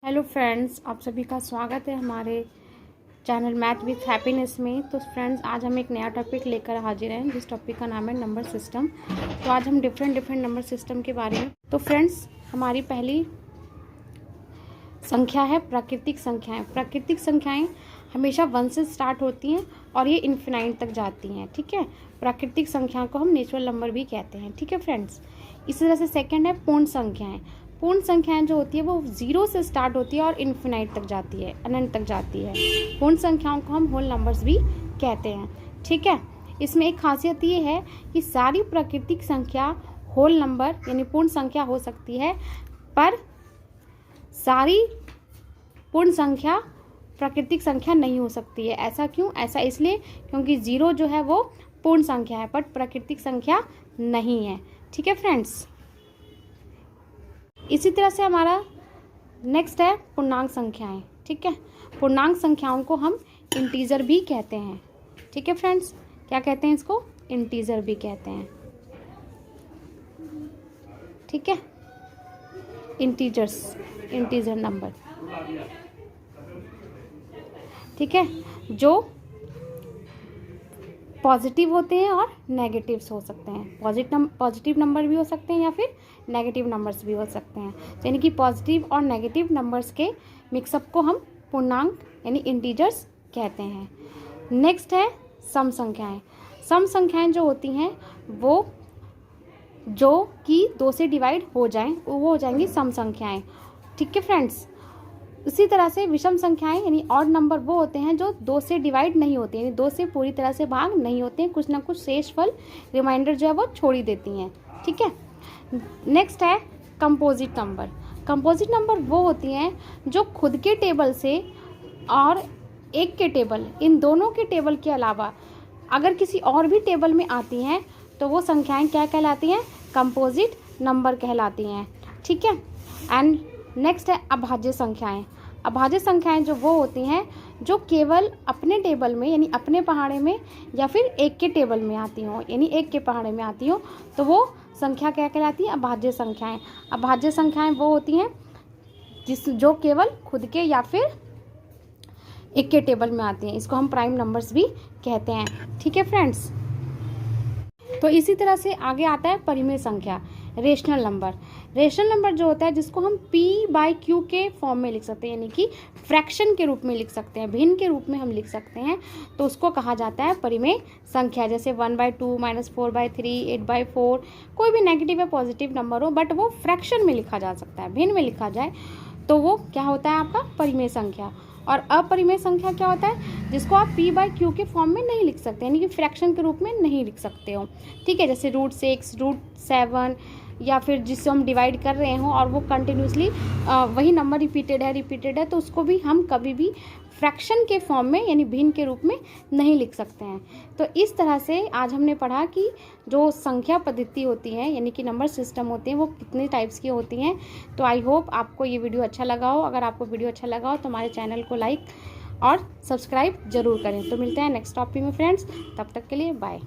Hello friends, आप सभी का स्वागत है हमारे चैनल मैथ विथ हैप्पीनेस में। तो फ्रेंड्स, आज हम एक नया टॉपिक लेकर हाजिर हैं, जिस टॉपिक का नाम है नंबर सिस्टम। तो आज हम डिफरेंट नंबर सिस्टम के बारे में। तो फ्रेंड्स, हमारी पहली संख्या है प्राकृतिक संख्याएं। प्राकृतिक संख्याएं हमेशा 1 से स्टार्ट होती हैं और ये इन्फिनाइट तक जाती हैं। ठीक है, प्राकृतिक संख्या को हम नेचुरल नंबर भी कहते हैं। ठीक है फ्रेंड्स, इसी तरह से सेकंड है पूर्ण संख्याएं। पूर्ण संख्याएं जो होती है वो 0 से स्टार्ट होती है और इन्फिनाइट तक जाती है, अनंत तक जाती है। पूर्ण संख्याओं को हम होल नंबर्स भी कहते हैं। ठीक है, इसमें एक खासियत ये है कि सारी प्राकृतिक संख्या होल नंबर यानी पूर्ण संख्या हो सकती है, पर सारी पूर्ण संख्या प्राकृतिक संख्या नहीं हो सकती है। ऐसा क्यों? ऐसा इसलिए क्योंकि 0 जो है वो पूर्ण संख्या है, बट प्राकृतिक संख्या नहीं है। ठीक है फ्रेंड्स, इसी तरह से हमारा नेक्स्ट है पूर्णांक संख्याएं। ठीक है, पूर्णांक संख्याओं को हम इंटीजर भी कहते हैं। ठीक है फ्रेंड्स, क्या कहते हैं इसको? इंटीजर भी कहते हैं। ठीक है, इंटीजर नंबर। ठीक है, जो पॉजिटिव होते हैं और नेगेटिव्स हो सकते हैं। पॉजिटिव नंबर भी हो सकते हैं या फिर नेगेटिव नंबर्स भी हो सकते हैं। तो यानी कि पॉजिटिव और नेगेटिव नंबर्स के मिक्सअप को हम पूर्णांक यानी इंटीजर्स कहते हैं। नेक्स्ट है सम संख्याएं। सम संख्याएं जो होती हैं वो जो कि 2 से डिवाइड हो जाएं वो हो जाएंगी सम संख्याएं। ठीक है फ्रेंड्स, उसी तरह से विषम संख्याएं यानी ऑड नंबर वो होते हैं जो 2 से डिवाइड नहीं होते, यानी 2 से पूरी तरह से भाग नहीं होते हैं, कुछ ना कुछ शेष फल रिमाइंडर जो है वो छोड़ ही देती हैं। ठीक है, नेक्स्ट है कंपोजिट नंबर। कंपोजिट नंबर वो होती हैं जो खुद के टेबल से और एक के टेबल, इन दोनों के टेबल के अलावा अगर किसी और भी टेबल में आती हैं तो वो संख्याएं क्या कहलाती हैं? कंपोजिट नंबर कहलाती हैं। ठीक है, एंड नेक्स्ट है अभाज्य संख्याएं। अभाज्य संख्याएं जो वो होती हैं जो केवल अपने टेबल में यानी अपने पहाड़े में या फिर एक के टेबल में आती हों, यानी एक के पहाड़े में आती हो, तो वो संख्या क्या कहलाती है? अभाज्य संख्याएं। अभाज्य संख्याएं वो होती हैं जो केवल खुद के या फिर एक के टेबल में आती हैं। इसको हम प्राइम नंबर्स भी कहते हैं। ठीक है फ्रेंड्स, तो इसी तरह से आगे आता है परिमेय संख्या, रेशनल नंबर। रेशनल नंबर जो होता है जिसको हम p/q के फॉर्म में लिख सकते हैं, यानी कि फ्रैक्शन के रूप में लिख सकते हैं, भिन्न के रूप में हम लिख सकते हैं, तो उसको कहा जाता है परिमेय संख्या। जैसे 1/2 -4/3 8/4, कोई भी नेगेटिव या पॉजिटिव नंबर हो बट वो फ्रैक्शन में लिखा जा सकता है, भिन्न में लिखा जाए तो वो क्या होता है? आपका परिमेय संख्या। और अपरिमेय संख्या क्या होता है? जिसको आप p/q के फॉर्म में नहीं लिख सकते, यानी कि फ्रैक्शन के रूप में नहीं लिख सकते हो। ठीक है, जैसे √6 √7 या फिर जिससे हम डिवाइड कर रहे हो और वो कंटिन्यूसली वही नंबर रिपीटेड है, तो उसको भी हम कभी भी फ्रैक्शन के फॉर्म में यानी भिन्न के रूप में नहीं लिख सकते हैं। तो इस तरह से आज हमने पढ़ा कि जो संख्या पद्धति होती है यानी कि नंबर सिस्टम होते हैं वो कितने टाइप्स की होती हैं। तो आई होप आपको ये वीडियो अच्छा लगा हो। अगर आपको वीडियो अच्छा लगा हो तो हमारे चैनल को लाइक और सब्सक्राइब जरूर करें। तो मिलते हैं नेक्स्ट टॉपिक में फ्रेंड्स, तब तक के लिए बाय।